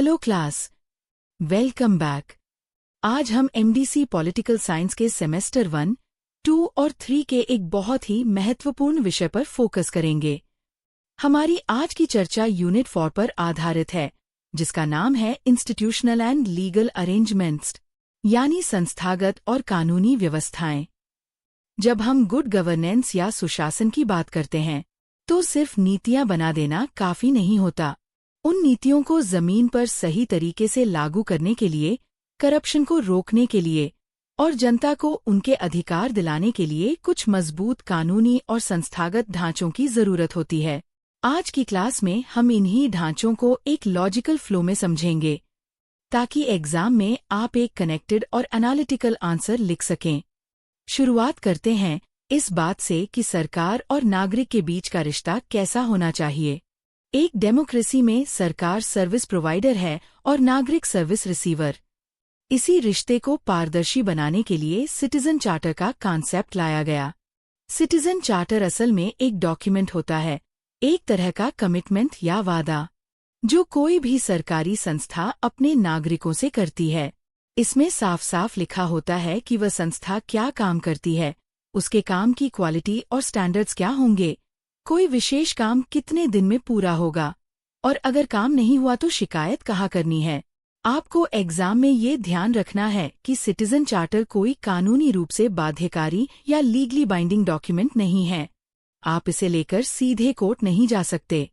Hello class, welcome back. आज हम MDC political science के सेमेस्टर 1, 2 और 3 के एक बहुत ही महत्वपूर्ण विषय पर फोकस करेंगे। हमारी आज की चर्चा यूनिट 4 पर आधारित है, जिसका नाम है इंस्टीट्यूशनल एंड लीगल अरेंजमेंट्स, यानी संस्थागत और कानूनी व्यवस्थाएं। जब हम गुड गवर्नेंस या सुशासन की बात करते हैं, तो सिर्फ नीतियां बना देना काफी नहीं होता। उन नीतियों को जमीन पर सही तरीके से लागू करने के लिए, करप्शन को रोकने के लिए और जनता को उनके अधिकार दिलाने के लिए कुछ मजबूत कानूनी और संस्थागत ढांचों की जरूरत होती है। आज की क्लास में हम इन्हीं ढांचों को एक लॉजिकल फ्लो में समझेंगे, ताकि एग्जाम में आप एक कनेक्टेड और एनालिटिकल आंसर लिख सकें। शुरुआत करते हैं इस बात से कि सरकार और नागरिक के बीच का रिश्ता कैसा होना चाहिए। एक डेमोक्रेसी में सरकार सर्विस प्रोवाइडर है और नागरिक सर्विस रिसीवर। इसी रिश्ते को पारदर्शी बनाने के लिए सिटीजन चार्टर का कॉन्सेप्ट लाया गया। सिटीजन चार्टर असल में एक डॉक्यूमेंट होता है, एक तरह का कमिटमेंट या वादा, जो कोई भी सरकारी संस्था अपने नागरिकों से करती है। इसमें साफ साफ लिखा होता है कि वह संस्था क्या काम करती है, उसके काम की क्वालिटी और स्टैंडर्ड्स क्या होंगे, कोई विशेष काम कितने दिन में पूरा होगा, और अगर काम नहीं हुआ तो शिकायत कहाँ करनी है। आपको एग्जाम में ये ध्यान रखना है कि सिटीजन चार्टर कोई कानूनी रूप से बाध्यकारी या लीगली बाइंडिंग डॉक्यूमेंट नहीं है। आप इसे लेकर सीधे कोर्ट नहीं जा सकते,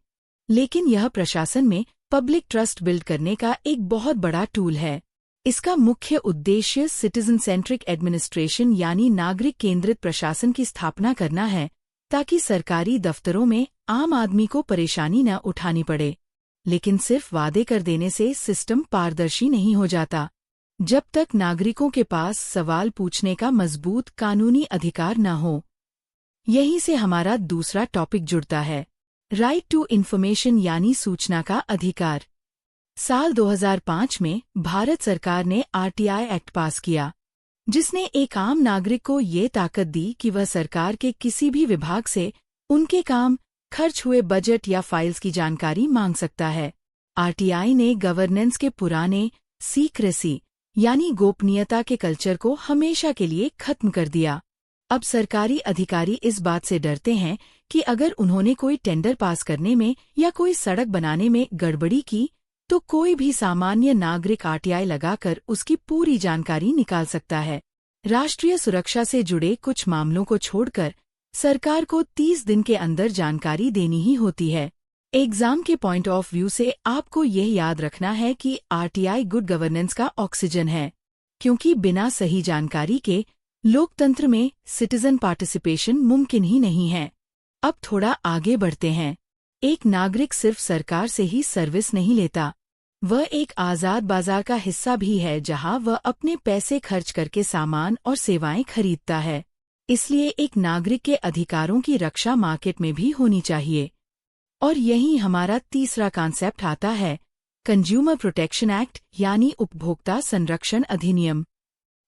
लेकिन यह प्रशासन में पब्लिक ट्रस्ट बिल्ड करने का एक बहुत बड़ा टूल है। इसका मुख्य उद्देश्य सिटीजन सेंट्रिक एडमिनिस्ट्रेशन यानी नागरिक केंद्रित प्रशासन की स्थापना करना है, ताकि सरकारी दफ्तरों में आम आदमी को परेशानी न उठानी पड़े। लेकिन सिर्फ वादे कर देने से सिस्टम पारदर्शी नहीं हो जाता, जब तक नागरिकों के पास सवाल पूछने का मजबूत कानूनी अधिकार न हो। यहीं से हमारा दूसरा टॉपिक जुड़ता है, राइट टू इन्फॉर्मेशन यानी सूचना का अधिकार। साल 2005 में भारत सरकार ने आरटीआई एक्ट पास किया, जिसने एक आम नागरिक को ये ताकत दी कि वह सरकार के किसी भी विभाग से उनके काम, खर्च हुए बजट या फाइल्स की जानकारी मांग सकता है। आरटीआई ने गवर्नेंस के पुराने सीक्रेसी यानी गोपनीयता के कल्चर को हमेशा के लिए खत्म कर दिया। अब सरकारी अधिकारी इस बात से डरते हैं कि अगर उन्होंने कोई टेंडर पास करने में या कोई सड़क बनाने में गड़बड़ी की, तो कोई भी सामान्य नागरिक आरटीआई लगाकर उसकी पूरी जानकारी निकाल सकता है। राष्ट्रीय सुरक्षा से जुड़े कुछ मामलों को छोड़कर सरकार को 30 दिन के अंदर जानकारी देनी ही होती है। एग्जाम के पॉइंट ऑफ व्यू से आपको यह याद रखना है कि आरटीआई गुड गवर्नेंस का ऑक्सीजन है, क्योंकि बिना सही जानकारी के लोकतंत्र में सिटीजन पार्टिसिपेशन मुमकिन ही नहीं है। अब थोड़ा आगे बढ़ते हैं। एक नागरिक सिर्फ सरकार से ही सर्विस नहीं लेता, वह एक आज़ाद बाजार का हिस्सा भी है, जहां वह अपने पैसे खर्च करके सामान और सेवाएं खरीदता है। इसलिए एक नागरिक के अधिकारों की रक्षा मार्केट में भी होनी चाहिए। और यहीं हमारा तीसरा कॉन्सेप्ट आता है, कंज्यूमर प्रोटेक्शन एक्ट यानी उपभोक्ता संरक्षण अधिनियम।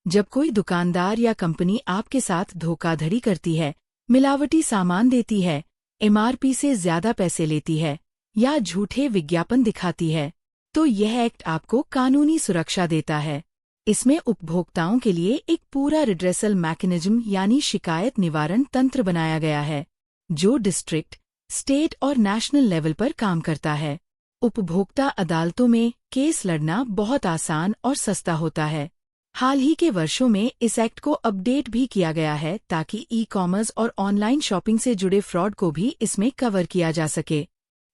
जब कोई दुकानदार या कंपनी आपके साथ धोखाधड़ी करती है, मिलावटी सामान देती है, एमआरपी से ज्यादा पैसे लेती है या झूठे विज्ञापन दिखाती है, तो यह एक्ट आपको कानूनी सुरक्षा देता है। इसमें उपभोक्ताओं के लिए एक पूरा रिड्रेसल मैकेनिज्म यानी शिकायत निवारण तंत्र बनाया गया है, जो डिस्ट्रिक्ट, स्टेट और नेशनल लेवल पर काम करता है। उपभोक्ता अदालतों में केस लड़ना बहुत आसान और सस्ता होता है। हाल ही के वर्षों में इस एक्ट को अपडेट भी किया गया है, ताकि ई-कॉमर्स और ऑनलाइन शॉपिंग से जुड़े फ्रॉड को भी इसमें कवर किया जा सके।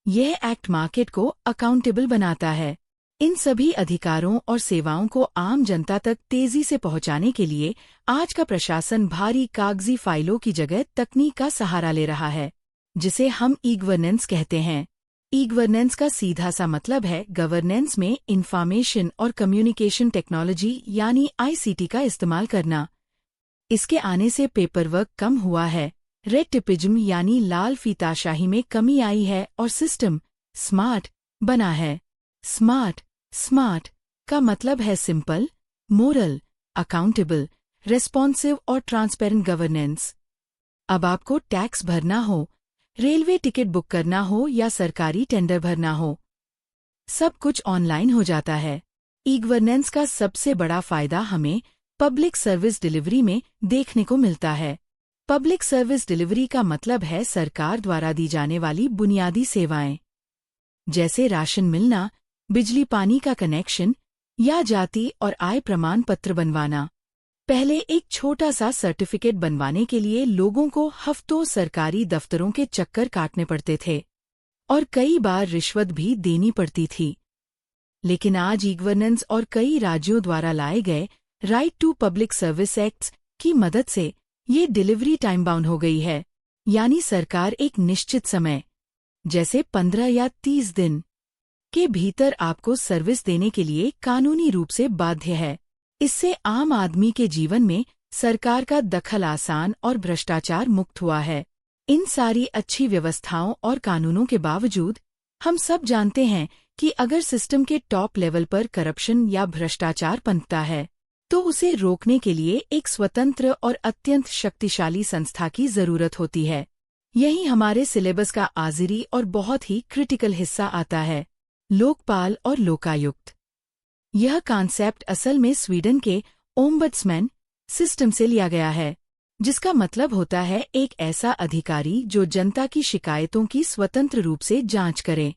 यह एक्ट मार्केट को अकाउंटेबल बनाता है। इन सभी अधिकारों और सेवाओं को आम जनता तक तेजी से पहुंचाने के लिए आज का प्रशासन भारी कागजी फाइलों की जगह तकनीक का सहारा ले रहा है, जिसे हम ई गवर्नेंस कहते हैं। ई गवर्नेंस का सीधा सा मतलब है गवर्नेंस में इंफॉर्मेशन और कम्युनिकेशन टेक्नोलॉजी यानी आईसीटी का इस्तेमाल करना। इसके आने से पेपरवर्क कम हुआ है, रेड टेपिज्म यानी लाल फीताशाही में कमी आई है और सिस्टम स्मार्ट बना है। स्मार्ट का मतलब है सिंपल, मोरल, अकाउंटेबल, रेस्पॉन्सिव और ट्रांसपेरेंट गवर्नेंस। अब आपको टैक्स भरना हो, रेलवे टिकट बुक करना हो या सरकारी टेंडर भरना हो, सब कुछ ऑनलाइन हो जाता है। ई गवर्नेंस का सबसे बड़ा फायदा हमें पब्लिक सर्विस डिलीवरी में देखने को मिलता है। पब्लिक सर्विस डिलीवरी का मतलब है सरकार द्वारा दी जाने वाली बुनियादी सेवाएं, जैसे राशन मिलना, बिजली पानी का कनेक्शन या जाति और आय प्रमाण पत्र बनवाना। पहले एक छोटा सा सर्टिफिकेट बनवाने के लिए लोगों को हफ्तों सरकारी दफ्तरों के चक्कर काटने पड़ते थे और कई बार रिश्वत भी देनी पड़ती थी। लेकिन आज ई गवर्नेंस और कई राज्यों द्वारा लाए गए right to public service acts की मदद से ये डिलीवरी टाइम बाउंड हो गई है, यानी सरकार एक निश्चित समय, जैसे 15 या 30 दिन के भीतर आपको सर्विस देने के लिए कानूनी रूप से बाध्य है। इससे आम आदमी के जीवन में सरकार का दखल आसान और भ्रष्टाचार मुक्त हुआ है। इन सारी अच्छी व्यवस्थाओं और कानूनों के बावजूद हम सब जानते हैं कि अगर सिस्टम के टॉप लेवल पर करप्शन या भ्रष्टाचार पनपता है तो उसे रोकने के लिए एक स्वतंत्र और अत्यंत शक्तिशाली संस्था की जरूरत होती है। यही हमारे सिलेबस का आखिरी और बहुत ही क्रिटिकल हिस्सा आता है, लोकपाल और लोकायुक्त। यह कॉन्सेप्ट असल में स्वीडन के ओम्बड्समैन सिस्टम से लिया गया है, जिसका मतलब होता है एक ऐसा अधिकारी जो जनता की शिकायतों की स्वतंत्र रूप से जांच करे।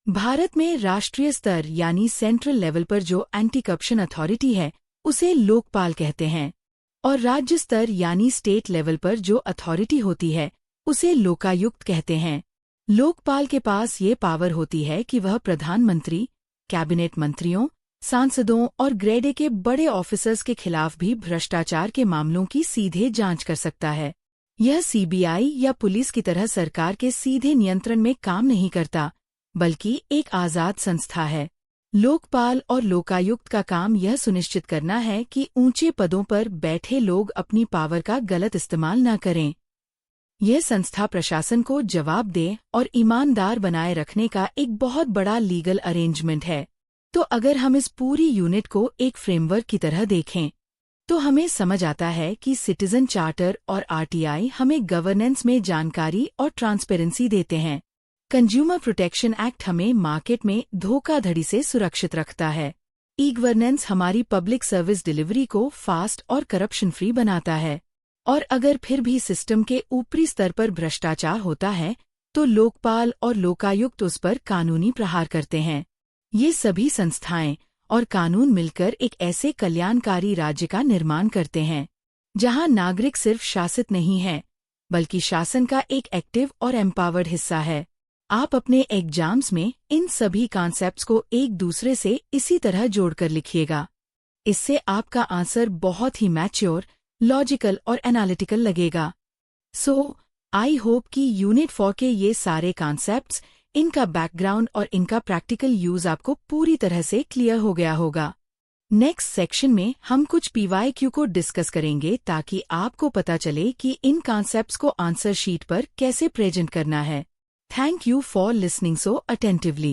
भारत में राष्ट्रीय स्तर यानी सेंट्रल लेवल पर जो एंटी करप्शन अथॉरिटी है उसे लोकपाल कहते हैं, और राज्य स्तर यानी स्टेट लेवल पर जो अथॉरिटी होती है उसे लोकायुक्त कहते हैं। लोकपाल के पास ये पावर होती है कि वह प्रधानमंत्री, कैबिनेट मंत्रियों, सांसदों और ग्रेड ए के बड़े ऑफिसर्स के खिलाफ भी भ्रष्टाचार के मामलों की सीधे जांच कर सकता है। यह सीबीआई या पुलिस की तरह सरकार के सीधे नियंत्रण में काम नहीं करता, बल्कि एक आजाद संस्था है। लोकपाल और लोकायुक्त का काम यह सुनिश्चित करना है कि ऊंचे पदों पर बैठे लोग अपनी पावर का गलत इस्तेमाल न करें। यह संस्था प्रशासन को जवाबदेह और ईमानदार बनाए रखने का एक बहुत बड़ा लीगल अरेंजमेंट है। तो अगर हम इस पूरी यूनिट को एक फ्रेमवर्क की तरह देखें तो हमें समझ आता है कि सिटीजन चार्टर और आरटीआई हमें गवर्नेंस में जानकारी और ट्रांसपेरेंसी देते हैं। कंज्यूमर प्रोटेक्शन एक्ट हमें मार्केट में धोखाधड़ी से सुरक्षित रखता है। ई गवर्नेंस हमारी पब्लिक सर्विस डिलीवरी को फास्ट और करप्शन फ्री बनाता है। और अगर फिर भी सिस्टम के ऊपरी स्तर पर भ्रष्टाचार होता है तो लोकपाल और लोकायुक्त उस पर कानूनी प्रहार करते हैं। ये सभी संस्थाएं और कानून मिलकर एक ऐसे कल्याणकारी राज्य का निर्माण करते हैं जहां नागरिक सिर्फ शासित नहीं है बल्कि शासन का एक एक्टिव और एम्पावर्ड हिस्सा है। आप अपने एग्जाम्स में इन सभी कॉन्सेप्ट्स को एक दूसरे से इसी तरह जोड़कर लिखिएगा। इससे आपका आंसर बहुत ही मैच्योर, लॉजिकल और एनालिटिकल लगेगा। सो आई होप कि यूनिट 4 के ये सारे कॉन्सेप्ट्स, इनका बैकग्राउंड और इनका प्रैक्टिकल यूज आपको पूरी तरह से क्लियर हो गया होगा। नेक्स्ट सेक्शन में हम कुछ पीवाईक्यू को डिस्कस करेंगे ताकि आपको पता चले कि इन कॉन्सेप्ट्स को आंसर शीट पर कैसे प्रेजेंट करना है। Thank you for listening so attentively.